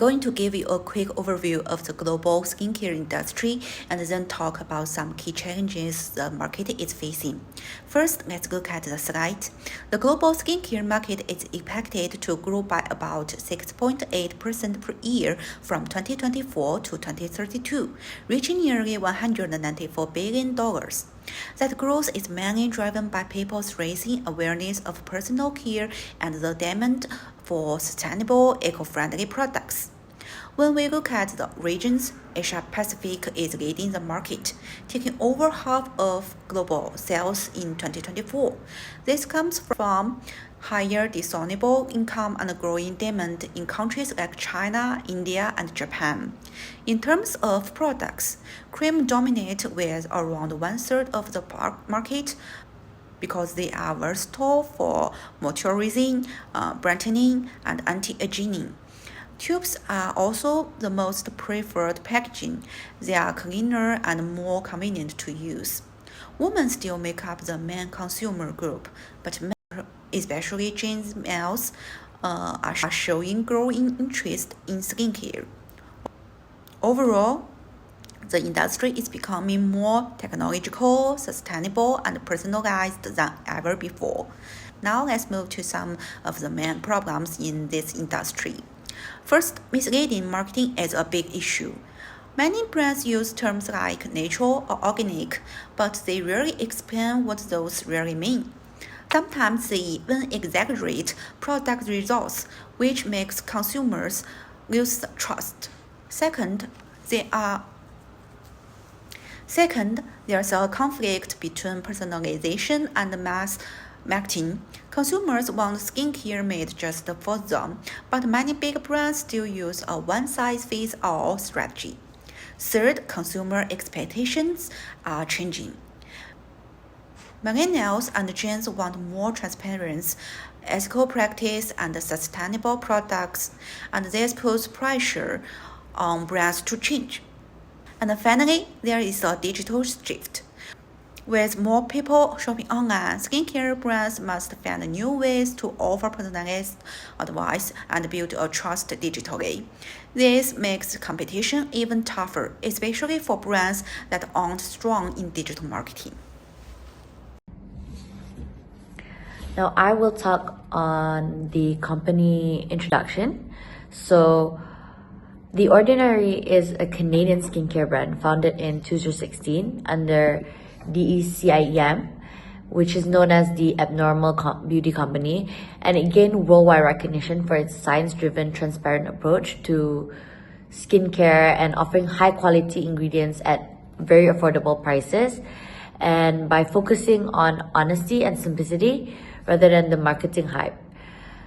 going to give you a quick overview of the global skincare industry and then talk about some key challenges the market is facing. First, let's look at the slide. The global skincare market is expected to grow by about 6.8% per year from 2024 to 2032, reaching nearly $194 billion. That growth is mainly driven by people's raising awareness of personal care and the demand for sustainable, eco-friendly products. When we look at the regions, Asia Pacific is leading the market, taking over half of global sales in 2024. This comes from higher disposable income and growing demand in countries like China, India, and Japan. In terms of products, cream dominates with around 1/3 of the market because they are versatile for moisturizing, brightening, and anti-aging. Tubes are also the most preferred packaging. They are cleaner and more convenient to use. Women still make up the main consumer group, but men, especially Gen males, are showing growing interest in skincare. Overall, the industry is becoming more technological, sustainable, and personalized than ever before. Now let's move to some of the main problems in this industry. First, misleading marketing is a big issue. Many brands use terms like natural or organic, but they rarely explain what those really mean. Sometimes they even exaggerate product results, which makes consumers lose trust. Second, there's a conflict between personalization and mass marketing. Consumers want skincare made just for them, but many big brands still use a one-size-fits-all strategy. Third, consumer expectations are changing. Millennials and Gen Z want more transparency, ethical practice, and sustainable products, and this puts pressure on brands to change. And finally, there is a digital shift. With more people shopping online, skincare brands must find new ways to offer personalized advice and build a trust digitally. This makes competition even tougher, especially for brands that aren't strong in digital marketing. Now I will talk on the company introduction. So, The Ordinary is a Canadian skincare brand founded in 2016 under DECIEM, which is known as the Abnormal Beauty Company, and it gained worldwide recognition for its science-driven, transparent approach to skincare and offering high-quality ingredients at very affordable prices, and by focusing on honesty and simplicity rather than the marketing hype.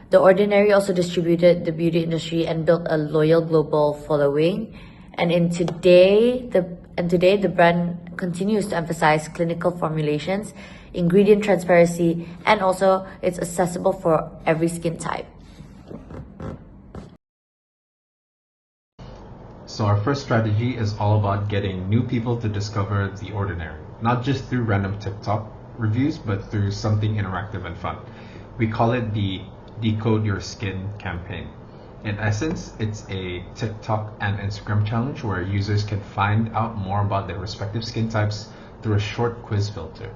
The Ordinary also distributed the beauty industry and built a loyal global following. And today, the brand continues to emphasize clinical formulations, ingredient transparency, and also it's accessible for every skin type. So our first strategy is all about getting new people to discover The Ordinary, not just through random TikTok reviews, but through something interactive and fun. We call it the Decode Your Skin campaign. In essence, it's a TikTok and Instagram challenge where users can find out more about their respective skin types through a short quiz filter.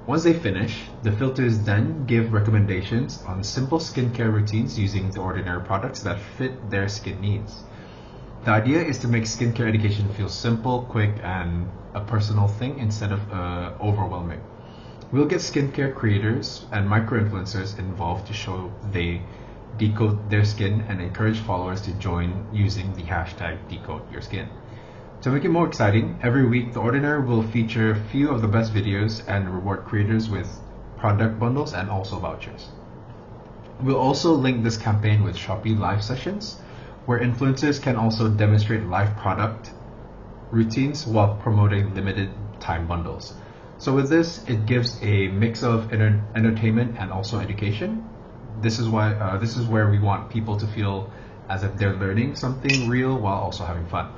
Once they finish, the filters then give recommendations on simple skincare routines using The Ordinary products that fit their skin needs. The idea is to make skincare education feel simple, quick, and a personal thing instead of overwhelming. We'll get skincare creators and micro-influencers involved to show they decode their skin and encourage followers to join using the hashtag #DecodeYourSkin. To make it more exciting, every week The Ordinary will feature a few of the best videos and reward creators with product bundles and also vouchers. We'll also link this campaign with Shopee live sessions, where influencers can also demonstrate live product routines while promoting limited time bundles. So with this, it gives a mix of entertainment and also education. This is where we want people to feel as if they're learning something real while also having fun.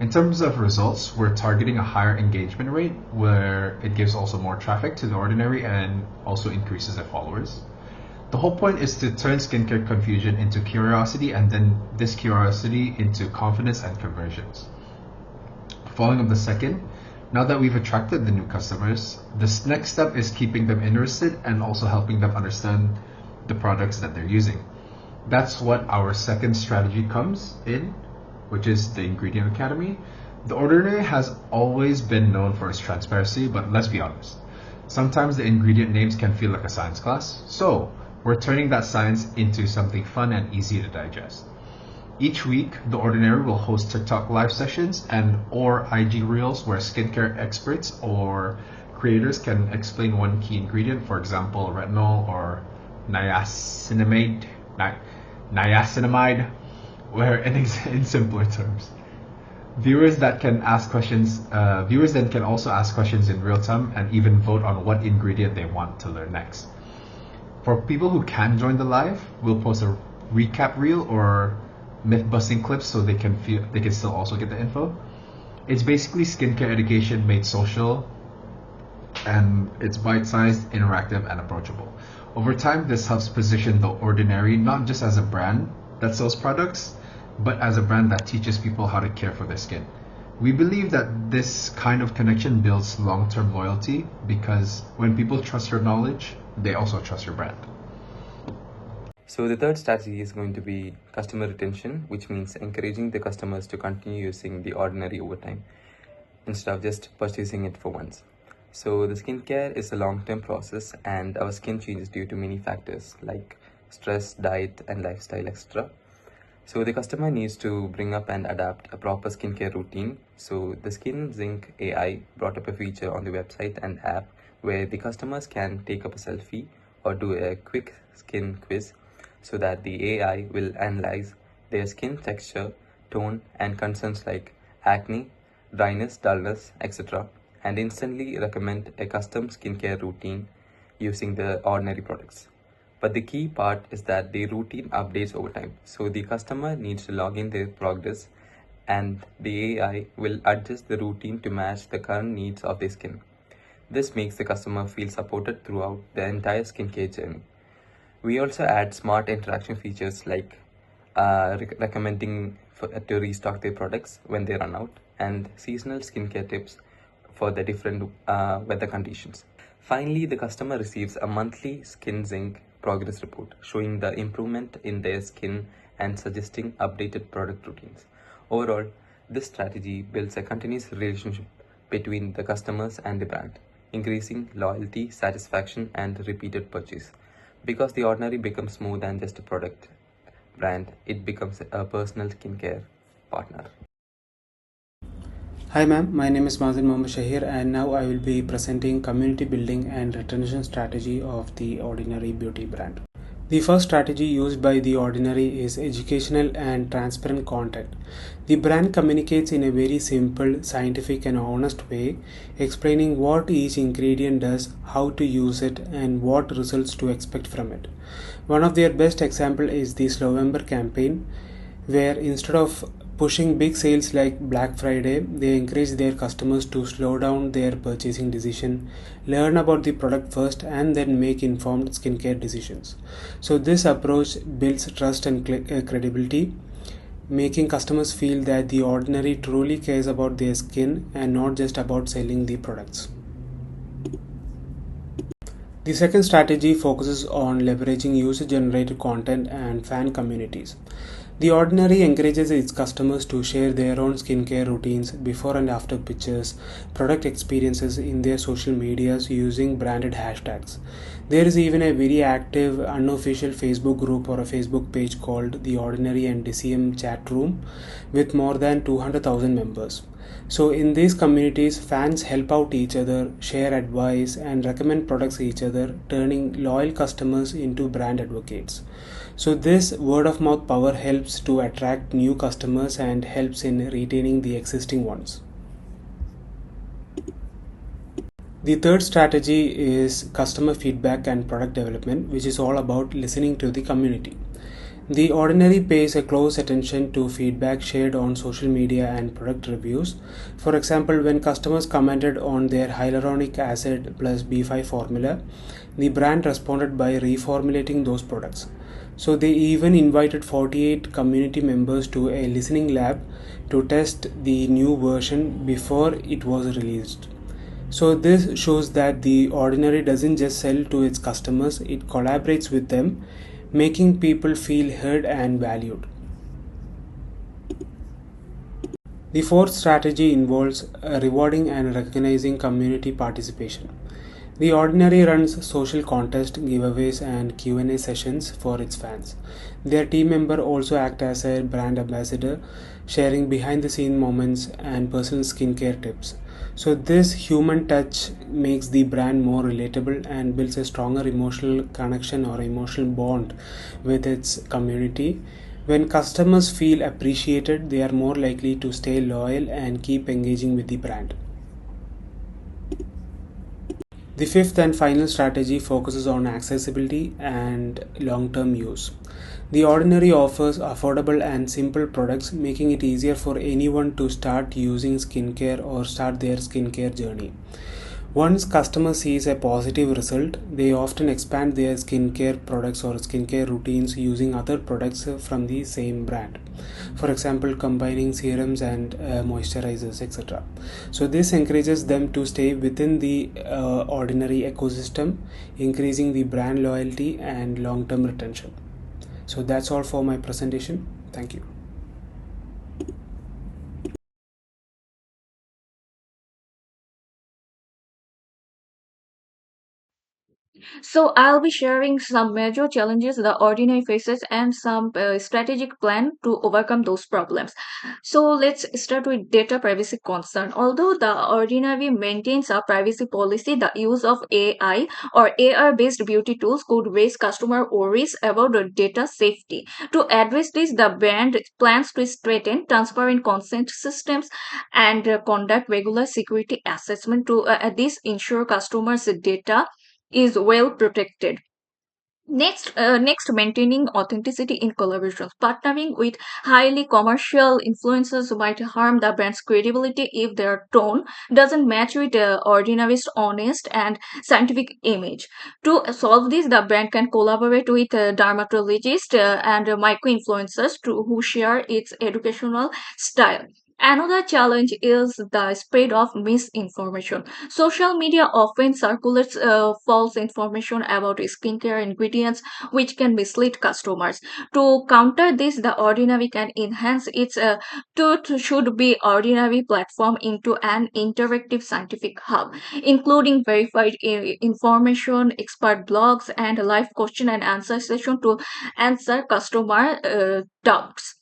In terms of results, we're targeting a higher engagement rate where it gives also more traffic to The Ordinary and also increases their followers. The whole point is to turn skincare confusion into curiosity and then this curiosity into confidence and conversions. Following up the second, now that we've attracted the new customers, this next step is keeping them interested and also helping them understand the products that they're using. That's what our second strategy comes in, which is the Ingredient Academy. The Ordinary has always been known for its transparency, but let's be honest. Sometimes the ingredient names can feel like a science class, so we're turning that science into something fun and easy to digest. Each week, The Ordinary will host TikTok live sessions and or IG Reels where skincare experts or creators can explain one key ingredient, for example, retinol or niacinamide, where in simpler terms. Viewers then can also ask questions in real time and even vote on what ingredient they want to learn next. For people who can join the live, we'll post a recap reel or myth-busting clips so they can still also get the info. It's basically skincare education made social, and it's bite-sized, interactive, and approachable. Over time, this helps position The Ordinary not just as a brand that sells products, but as a brand that teaches people how to care for their skin. We believe that this kind of connection builds long-term loyalty because when people trust your knowledge, they also trust your brand. So the third strategy is going to be customer retention, which means encouraging the customers to continue using The Ordinary over time instead of just purchasing it for once. So the skincare is a long-term process and our skin changes due to many factors like stress, diet and lifestyle, etc. So the customer needs to bring up and adapt a proper skincare routine. So the Skin Zinc AI brought up a feature on the website and app where the customers can take up a selfie or do a quick skin quiz so that the AI will analyze their skin texture, tone and concerns like acne, dryness, dullness, etc. and instantly recommend a custom skincare routine using The Ordinary products. But the key part is that the routine updates over time. So the customer needs to log in their progress and the AI will adjust the routine to match the current needs of their skin. This makes the customer feel supported throughout the entire skincare journey. We also add smart interaction features like recommending to restock their products when they run out and seasonal skincare tips for the different weather conditions. Finally, the customer receives a monthly Skin Zinc progress report showing the improvement in their skin and suggesting updated product routines. Overall, this strategy builds a continuous relationship between the customers and the brand, increasing loyalty, satisfaction, and repeated purchase. Because The Ordinary becomes more than just a product brand, it becomes a personal skincare partner. Hi ma'am, my name is Mazin Mohammed Shahir and now I will be presenting community building and retention strategy of The Ordinary Beauty brand. The first strategy used by The Ordinary is educational and transparent content. The brand communicates in a very simple, scientific and honest way, explaining what each ingredient does, how to use it and what results to expect from it. One of their best example is the Slowember campaign, where instead of pushing big sales like Black Friday, they encourage their customers to slow down their purchasing decision, learn about the product first and then make informed skincare decisions. So this approach builds trust and credibility, making customers feel that The Ordinary truly cares about their skin and not just about selling the products. The second strategy focuses on leveraging user-generated content and fan communities. The Ordinary encourages its customers to share their own skincare routines, before and after pictures, product experiences in their social medias using branded hashtags. There is even a very active unofficial Facebook group or a Facebook page called The Ordinary and DCM Chat Room with more than 200,000 members. So in these communities, fans help out each other, share advice and recommend products to each other, turning loyal customers into brand advocates. So this word of mouth power helps to attract new customers and helps in retaining the existing ones. The third strategy is customer feedback and product development, which is all about listening to the community. The Ordinary pays a close attention to feedback shared on social media and product reviews. For example, when customers commented on their hyaluronic acid plus B5 formula, the brand responded by reformulating those products. So they even invited 48 community members to a listening lab to test the new version before it was released. So this shows that the Ordinary doesn't just sell to its customers, it collaborates with them, making people feel heard and valued. The fourth strategy involves rewarding and recognizing community participation. The Ordinary runs social contest, giveaways and Q&A sessions for its fans. Their team member also act as a brand ambassador, sharing behind the scene moments and personal skincare tips. So this human touch makes the brand more relatable and builds a stronger emotional connection or emotional bond with its community. When customers feel appreciated, they are more likely to stay loyal and keep engaging with the brand. The fifth and final strategy focuses on accessibility and long-term use. The Ordinary offers affordable and simple products, making it easier for anyone to start using skincare or start their skincare journey. Once customer sees a positive result, they often expand their skincare products or skincare routines using other products from the same brand. For example, combining serums and moisturizers, etc. So this encourages them to stay within the Ordinary ecosystem, increasing the brand loyalty and long-term retention. So that's all for my presentation. Thank you. So I'll be sharing some major challenges the Ordinary faces and some strategic plan to overcome those problems. So let's start with data privacy concern. Although the Ordinary maintains a privacy policy, the use of AI or AR-based beauty tools could raise customer worries about the data safety. To address this, the brand plans to strengthen transparent consent systems and conduct regular security assessment to this ensure customers' data is well protected. Next, maintaining authenticity in collaborations. Partnering with highly commercial influencers might harm the brand's credibility if their tone doesn't match with the Ordinary's honest and scientific image. To solve this, the brand can collaborate with dermatologists and micro-influencers who share its educational style. Another challenge is the spread of misinformation. Social media often circulates false information about skincare ingredients, which can mislead customers. To counter this, the Ordinary can enhance its Tooth should be Ordinary platform into an interactive scientific hub, including verified information, expert blogs, and live question and answer session to answer customer doubts.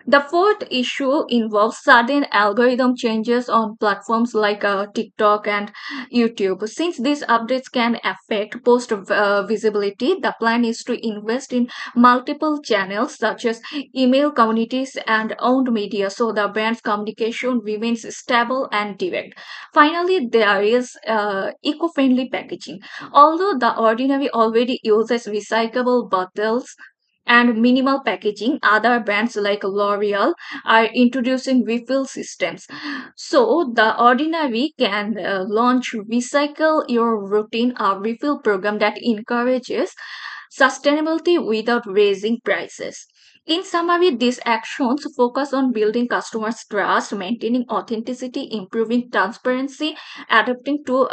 The fourth issue involves sudden algorithm changes on platforms like TikTok and YouTube. Since these updates can affect post visibility, the plan is to invest in multiple channels such as email communities and owned media so the brand's communication remains stable and direct. Finally, there is eco-friendly packaging. Although the Ordinary already uses recyclable bottles and minimal packaging, other brands like L'Oreal are introducing refill systems. So the Ordinary can launch Recycle Your Routine, a refill program that encourages sustainability without raising prices. In summary, these actions focus on building customers' trust, maintaining authenticity, improving transparency, adapting to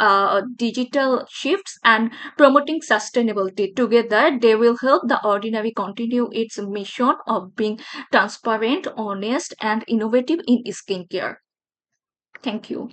digital shifts, and promoting sustainability. Together, they will help the Ordinary continue its mission of being transparent, honest, and innovative in skincare. Thank you.